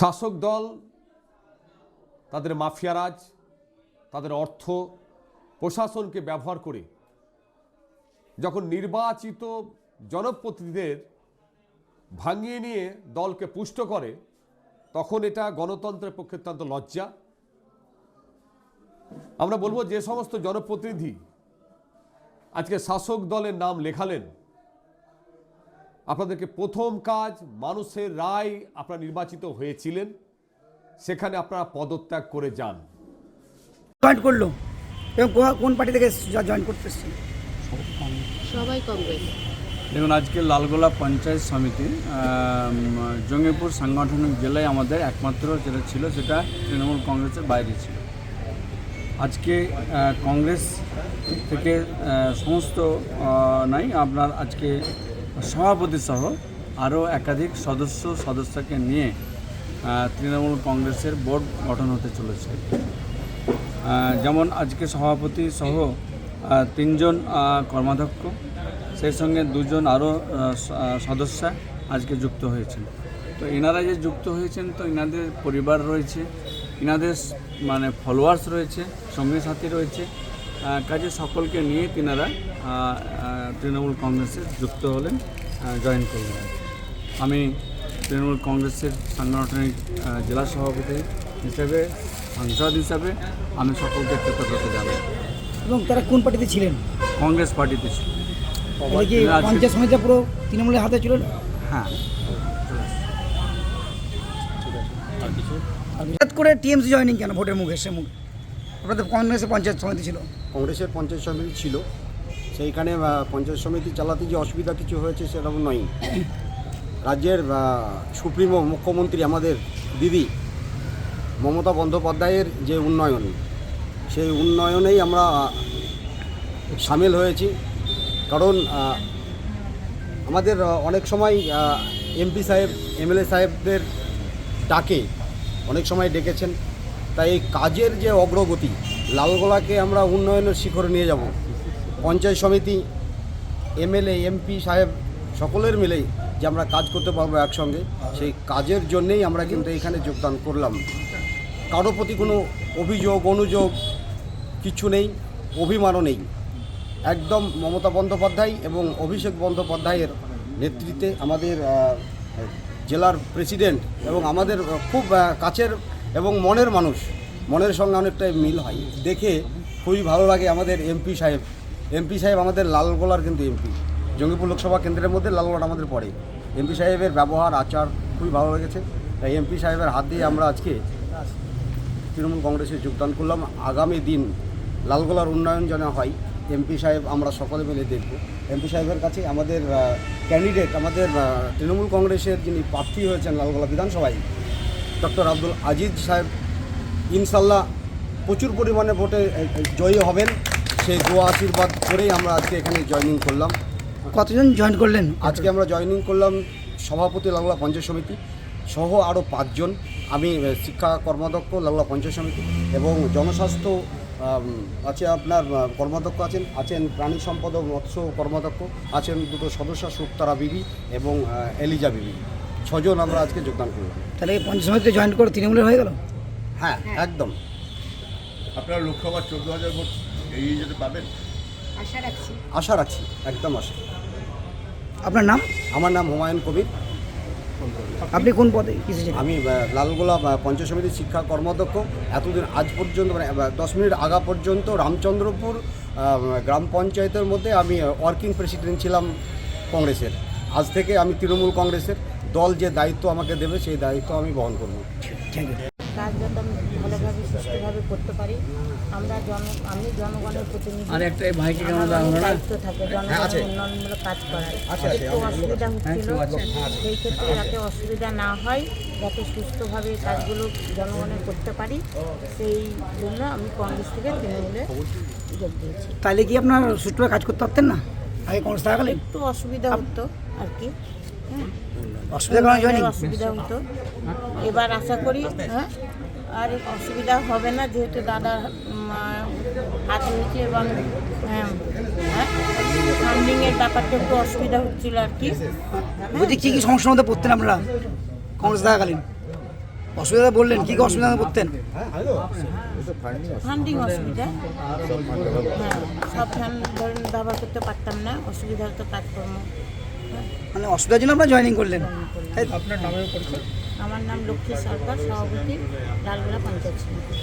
শাসক দল তাদের মাফিয়ারাজ, তাদের অর্থ, প্রশাসনকে ব্যবহার করে যখন নির্বাচিত জনপ্রতিনিধিদের ভাঙিয়ে নিয়ে দলকে পুষ্ট করে, তখন এটা গণতন্ত্রের পক্ষে অত্যন্ত লজ্জা। আমরা বলবো, যে সমস্ত জনপ্রতিনিধি আজকে শাসক দলের নাম লেখালেন, আপনাদেরকে প্রথম কাজ, মানুষের রায় আপনারা নির্বাচিত হয়েছিলেন, সেখানে আপনারা পদত্যাগ করে যান। জয়েন করলো এবং কোন পার্টি থেকে জয়েন করতে এসেছে? সবাই কংগ্রেস। দেখুন, আজকে লালগোলা পঞ্চায়েত সমিতি জঙ্গিপুর সাংগঠনিক জেলায় আমাদের একমাত্র যেটা ছিল, সেটা তৃণমূল কংগ্রেসের বাইরে ছিল। আজকে কংগ্রেস থেকে সমস্ত নাই, আপনার আজকে সভাপতি সহ আরও একাধিক সদস্যকে নিয়ে তৃণমূল কংগ্রেসের বোর্ড গঠন হতে চলেছে। যেমন আজকে সভাপতি সহ 3 জন কর্মাধ্যক্ষ, সেই সঙ্গে 2 জন আরও সদস্য আজকে যুক্ত হয়েছেন। তো এনারা যে যুক্ত হয়েছেন, তো এনাদের পরিবার রয়েছে, এনাদের মানে ফলোয়ার্স রয়েছে, সঙ্গী সাথী রয়েছে, কাজে সকলকে নিয়ে তিনারা তৃণমূল কংগ্রেসে যুক্ত হলেন, জয়েন করলেন। আমি তৃণমূল কংগ্রেসের সাংগঠনিক জেলা সভাপতি হিসেবে, সাংসদ হিসাবে আমি সকলকে কৃতজ্ঞতা জানাই। এবং তারা কোন পার্টিতে ছিলেন? কংগ্রেস পার্টিতে ছিল। পঞ্চায়েত সমিতিটা পুরো তৃণমূলের হাতে ছিল? হ্যাঁ। হঠাৎ করে টিএমসি জয়েনিং কেন ভোটের মুখে? সে মুখ আপনাদের কংগ্রেসের পঞ্চায়েত সমিতি ছিল? কংগ্রেসের পঞ্চায়েত সমিতি ছিল, সেইখানে পঞ্চায়েত সমিতি চালাতে যে অসুবিধা কিছু হয়েছে সেরকম নয়। রাজ্যের সুপ্রিমো মুখ্যমন্ত্রী আমাদের দিদি মমতা বন্দ্যোপাধ্যায়ের যে উন্নয়ন, সেই উন্নয়নেই আমরা সামিল হয়েছি। কারণ আমাদের অনেক সময় এমপি সাহেব, এমএলএ সাহেবদের ডাকে অনেক সময় ডেকেছেন, তাই এই কাজের যে অগ্রগতি, লালগোলাকে আমরা উন্নয়নের শিখরে নিয়ে যাব। পঞ্চায়েত সমিতি, এমএলএ, এমপি সাহেব সকলের মিলেই যে আমরা কাজ করতে পারবো একসঙ্গে, সেই কাজের জন্যেই আমরা কিন্তু এখানে যোগদান করলাম। কারো প্রতি কোনো অভিযোগ, অনুযোগ কিছু নেই, অভিমানও নেই। একদম মমতা বন্দ্যোপাধ্যায় এবং অভিষেক বন্দ্যোপাধ্যায়ের নেতৃত্বে আমাদের জেলার প্রেসিডেন্ট এবং আমাদের খুব কাছের এবং মনের মানুষ, মনের সঙ্গে অনেকটাই মিল হয়। দেখে খুবই ভালো লাগে। আমাদের এমপি সাহেব আমাদের লালগোলার কিন্তু এমপি, জঙ্গিপুর লোকসভা কেন্দ্রের মধ্যে লালগোলা আমাদের পড়ে। এমপি সাহেবের ব্যবহার, আচার খুবই ভালো লেগেছে। তাই এমপি সাহেবের হাত দিয়ে আমরা আজকে তৃণমূল কংগ্রেসে যোগদান করলাম। আগামী দিন লালগোলার উন্নয়ন যেন হয়, এমপি সাহেব আমরা সকলে মিলে দেখব। এমপি সাহেবের কাছে আমাদের ক্যান্ডিডেট, আমাদের তৃণমূল কংগ্রেসের যিনি প্রার্থী হয়েছেন লালগোলা বিধানসভায়, ডক্টর আব্দুল আজিজ সাহেব, ইনশাল্লাহ প্রচুর পরিমাণে ভোটে জয়ী হবেন, সেই দোয়া আশীর্বাদ করেই আমরা আজকে এখানে জয়েনিং করলাম। কতজন জয়েন করলেন? আজকে আমরা জয়েনিং করলাম সভাপতি লালগোলা পঞ্চায়েত সমিতি সহ আরও 5 জন। আমি শিক্ষা কর্মাধ্যক্ষ লালগোলা পঞ্চায়েত সমিতি, এবং জনস্বাস্থ্য আছে, আপনার কর্মাধ্যক্ষ আছেন প্রাণী সম্পদ ও মৎস্য কর্মাধ্যক্ষ আছেন 2 সদস্য, সুক্তারা বিবি এবং এলিজা বিবি। 6 জন আমরা আজকে যোগদান করলাম। তাহলে পঞ্চায়েত সমিতিতে জয়েন করে তৃণমূলের হয়ে গেল? হ্যাঁ, একদম। আপনারা লোকসভা 14,000 ভোট এগিয়ে যেতে পারবেন? আশা রাখছি, একদম আশা। আপনার নাম? আমার নাম হুমায়ুন কবির। আপনি কোন পদে? আমি লালগোলা পঞ্চায়েত সমিতির শিক্ষা কর্মাধ্যক্ষ। এতদিন আজ পর্যন্ত, মানে 10 মিনিট আগা পর্যন্ত রামচন্দ্রপুর গ্রাম পঞ্চায়েতের মধ্যে আমি ওয়ার্কিং প্রেসিডেন্ট ছিলাম কংগ্রেসের। আজ থেকে আমি তৃণমূল কংগ্রেসের। দল যে দায়িত্ব আমাকে দেবে, সেই দায়িত্ব আমি বহন করব। Thank you. কাজ যাতে আমি ভালোভাবে সুষ্ঠুভাবে করতে পারি। আমি জনগণের প্রতিনিধি, দায়িত্ব থাকে জনগণের উন্নয়নমূলক কাজ করার। একটু অসুবিধা হচ্ছিল, সেই ক্ষেত্রে যাতে অসুবিধা না হয়, যাতে সুষ্ঠুভাবে কাজগুলো জনগণের করতে পারি, সেই জন্য আমি কংগ্রেস থেকে তৃণমূলে যোগ দিয়েছি। তাহলে কি আপনার সুষ্ঠুভাবে কাজ করতে পারতেন না আগে কংগ্রেস থাকাকালীন? একটু অসুবিধা হতো আর কি, অসুবিধা হতো। এবার আশা করি আর অসুবিধা হবে না, যেহেতু দাদা হাত হয়েছে এবং ফান্ডিংয়ের ব্যাপারটা একটু অসুবিধা হচ্ছিল আর কি। বলছি কী সমস্যার মধ্যে পড়তেন আপনারা কংগ্রেস থাকাকালীন? অসুবিধা বললেন, কি কি অসুবিধা পড়তেন? ফান্ডিং অসুবিধা, হ্যাঁ সব ফ্যান ধরেন ব্যবহার করতে পারতাম না, অসুবিধা হতো কাজকর্ম। মানে অসুবিধার জন্য আপনারা জয়েনিং করলেন, তাই তো? আমার নাম লক্ষ্মী সরকার, সভাপতি লালগোলা পঞ্চায়েত সমিতি।